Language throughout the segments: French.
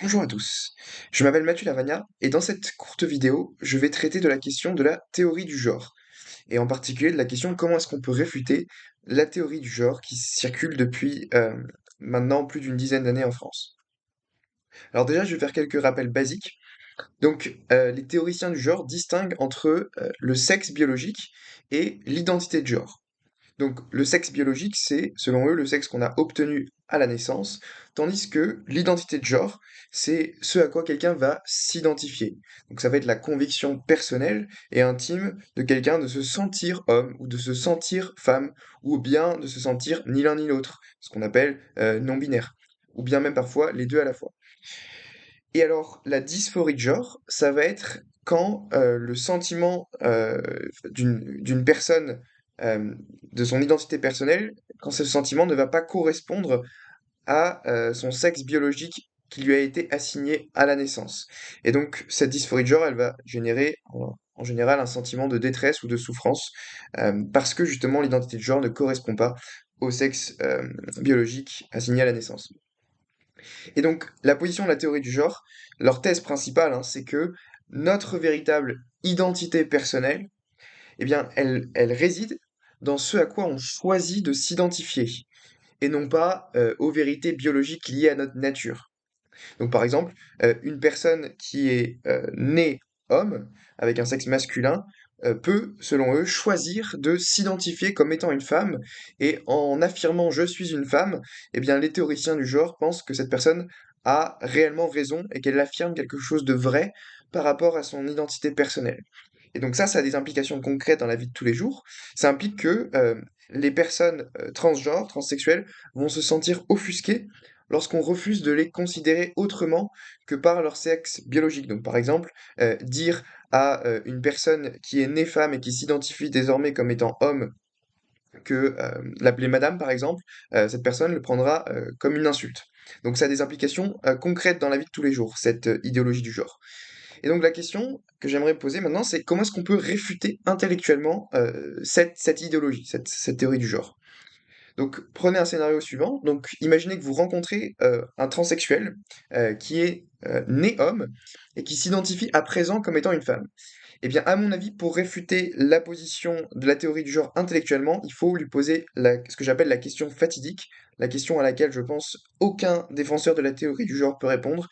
Bonjour à tous, je m'appelle Mathieu Lavagna et dans cette courte vidéo, je vais traiter de la question de la théorie du genre, et en particulier de la question comment est-ce qu'on peut réfuter la théorie du genre qui circule depuis maintenant plus d'une dizaine d'années en France. Alors déjà, je vais faire quelques rappels basiques. Donc, les théoriciens du genre distinguent entre le sexe biologique et l'identité de genre. Donc, le sexe biologique, c'est, selon eux, le sexe qu'on a obtenu à la naissance, tandis que l'identité de genre, c'est ce à quoi quelqu'un va s'identifier. Donc, ça va être la conviction personnelle et intime de quelqu'un de se sentir homme ou de se sentir femme, ou bien de se sentir ni l'un ni l'autre, ce qu'on appelle non-binaire, ou bien même parfois les deux à la fois. Et alors, la dysphorie de genre, ça va être quand le sentiment d'une personne, euh, de son identité personnelle, quand ce sentiment ne va pas correspondre à son sexe biologique qui lui a été assigné à la naissance. Et donc, cette dysphorie de genre, elle va générer en général un sentiment de détresse ou de souffrance, parce que justement l'identité de genre ne correspond pas au sexe biologique assigné à la naissance. Et donc, la position de la théorie du genre, leur thèse principale, hein, c'est que notre véritable identité personnelle, eh bien, elle réside dans ce à quoi on choisit de s'identifier, et non pas aux vérités biologiques liées à notre nature. Donc, par exemple, une personne qui est née homme, avec un sexe masculin, peut, selon eux, choisir de s'identifier comme étant une femme, et en affirmant «je suis une femme», eh bien, les théoriciens du genre pensent que cette personne a réellement raison et qu'elle affirme quelque chose de vrai par rapport à son identité personnelle. Et donc ça a des implications concrètes dans la vie de tous les jours. Ça implique que les personnes transgenres, transsexuelles, vont se sentir offusquées lorsqu'on refuse de les considérer autrement que par leur sexe biologique. Donc par exemple, dire à une personne qui est née femme et qui s'identifie désormais comme étant homme que l'appeler madame, par exemple, cette personne le prendra comme une insulte. Donc ça a des implications concrètes dans la vie de tous les jours, cette idéologie du genre. Et donc la question que j'aimerais poser maintenant, c'est comment est-ce qu'on peut réfuter intellectuellement cette idéologie, cette théorie du genre? Donc prenez un scénario suivant. Donc imaginez que vous rencontrez un transsexuel qui est né homme et qui s'identifie à présent comme étant une femme. Eh bien, à mon avis, pour réfuter la position de la théorie du genre intellectuellement, il faut lui poser ce que j'appelle la question fatidique, la question à laquelle je pense aucun défenseur de la théorie du genre peut répondre,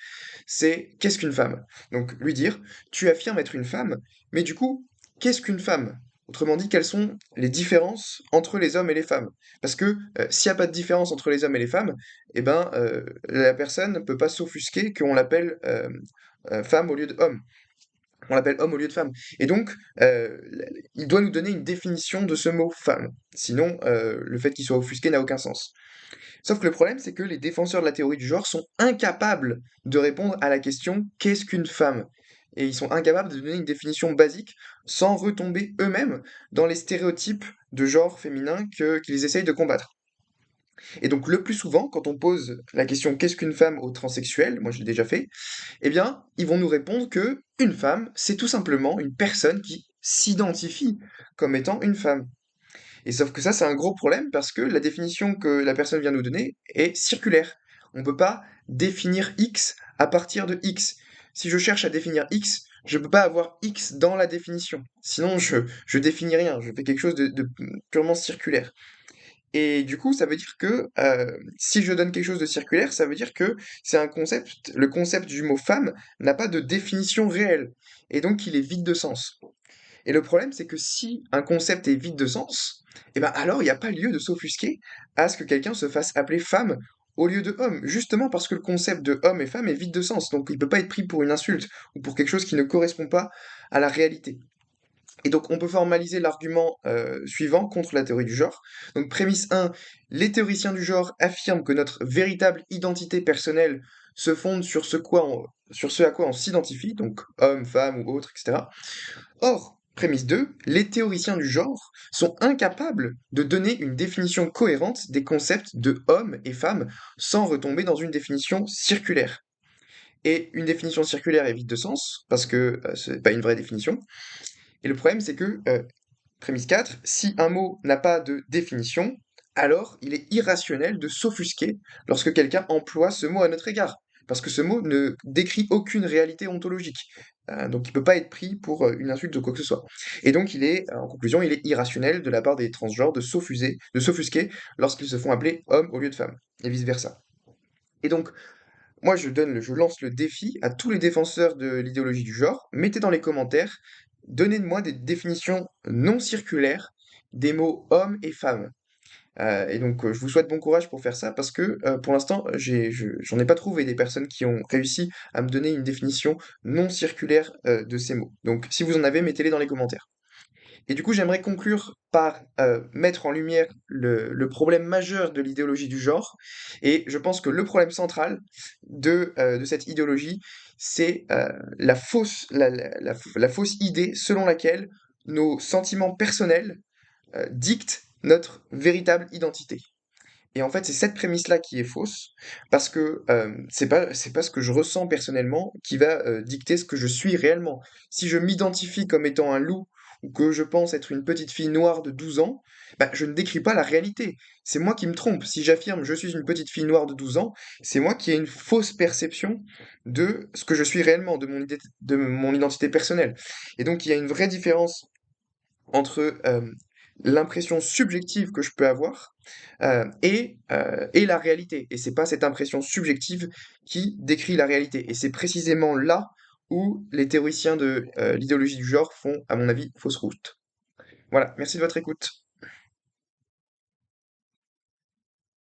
c'est qu'est-ce qu'une femme? Donc lui dire, tu affirmes être une femme, mais du coup, qu'est-ce qu'une femme? Autrement dit, quelles sont les différences entre les hommes et les femmes? Parce que s'il n'y a pas de différence entre les hommes et les femmes, eh ben, la personne ne peut pas s'offusquer qu'on l'appelle femme au lieu de homme. On l'appelle homme au lieu de femme. Et donc, il doit nous donner une définition de ce mot femme. Sinon, le fait qu'il soit offusqué n'a aucun sens. Sauf que le problème, c'est que les défenseurs de la théorie du genre sont incapables de répondre à la question qu'est-ce qu'une femme? Et ils sont incapables de donner une définition basique sans retomber eux-mêmes dans les stéréotypes de genre féminin qu'ils essayent de combattre. Et donc, le plus souvent, quand on pose la question qu'est-ce qu'une femme aux transsexuels, moi je l'ai déjà fait, eh bien, ils vont nous répondre que une femme, c'est tout simplement une personne qui s'identifie comme étant une femme. Et sauf que ça, c'est un gros problème parce que la définition que la personne vient nous donner est circulaire. On ne peut pas définir X à partir de X. Si je cherche à définir X, je ne peux pas avoir X dans la définition. Sinon, je définis rien, je fais quelque chose de purement circulaire. Et du coup, ça veut dire que si je donne quelque chose de circulaire, ça veut dire que c'est un concept, le concept du mot femme n'a pas de définition réelle, et donc il est vide de sens. Et le problème, c'est que si un concept est vide de sens, eh ben alors il n'y a pas lieu de s'offusquer à ce que quelqu'un se fasse appeler femme au lieu de homme, justement parce que le concept de homme et femme est vide de sens, donc il ne peut pas être pris pour une insulte ou pour quelque chose qui ne correspond pas à la réalité. Et donc, on peut formaliser l'argument suivant contre la théorie du genre. Donc, prémisse 1, les théoriciens du genre affirment que notre véritable identité personnelle se fonde sur sur ce à quoi on s'identifie, donc homme, femme ou autre, etc. Or, prémisse 2, les théoriciens du genre sont incapables de donner une définition cohérente des concepts de homme et femme sans retomber dans une définition circulaire. Et une définition circulaire est vide de sens, parce que ce n'est pas une vraie définition. Et le problème, c'est que prémisse 4, si un mot n'a pas de définition, alors il est irrationnel de s'offusquer lorsque quelqu'un emploie ce mot à notre égard. parce que ce mot ne décrit aucune réalité ontologique. Donc il peut pas être pris pour une insulte de quoi que ce soit. Et donc en conclusion, il est irrationnel de la part des transgenres de s'offusquer lorsqu'ils se font appeler hommes au lieu de femmes, et vice-versa. Et donc, moi, je lance le défi à tous les défenseurs de l'idéologie du genre. Mettez dans les commentaires, donnez-moi des définitions non circulaires des mots homme et femme. Et donc, je vous souhaite bon courage pour faire ça parce que pour l'instant, j'en ai pas trouvé des personnes qui ont réussi à me donner une définition non circulaire de ces mots. Donc, si vous en avez, mettez-les dans les commentaires. Et du coup, j'aimerais conclure par mettre en lumière le problème majeur de l'idéologie du genre. Et je pense que le problème central de cette idéologie, c'est la fausse idée selon laquelle nos sentiments personnels dictent notre véritable identité. Et en fait, c'est cette prémisse-là qui est fausse, parce que c'est pas ce que je ressens personnellement qui va dicter ce que je suis réellement. Si je m'identifie comme étant un loup, ou que je pense être une petite fille noire de 12 ans, bah, je ne décris pas la réalité. C'est moi qui me trompe. Si j'affirme je suis une petite fille noire de 12 ans, c'est moi qui ai une fausse perception de ce que je suis réellement, de mon identité personnelle. Et donc, il y a une vraie différence entre l'impression subjective que je peux avoir et la réalité. Et c'est pas cette impression subjective qui décrit la réalité. Et c'est précisément là où les théoriciens de l'idéologie du genre font, à mon avis, fausse route. Voilà, merci de votre écoute.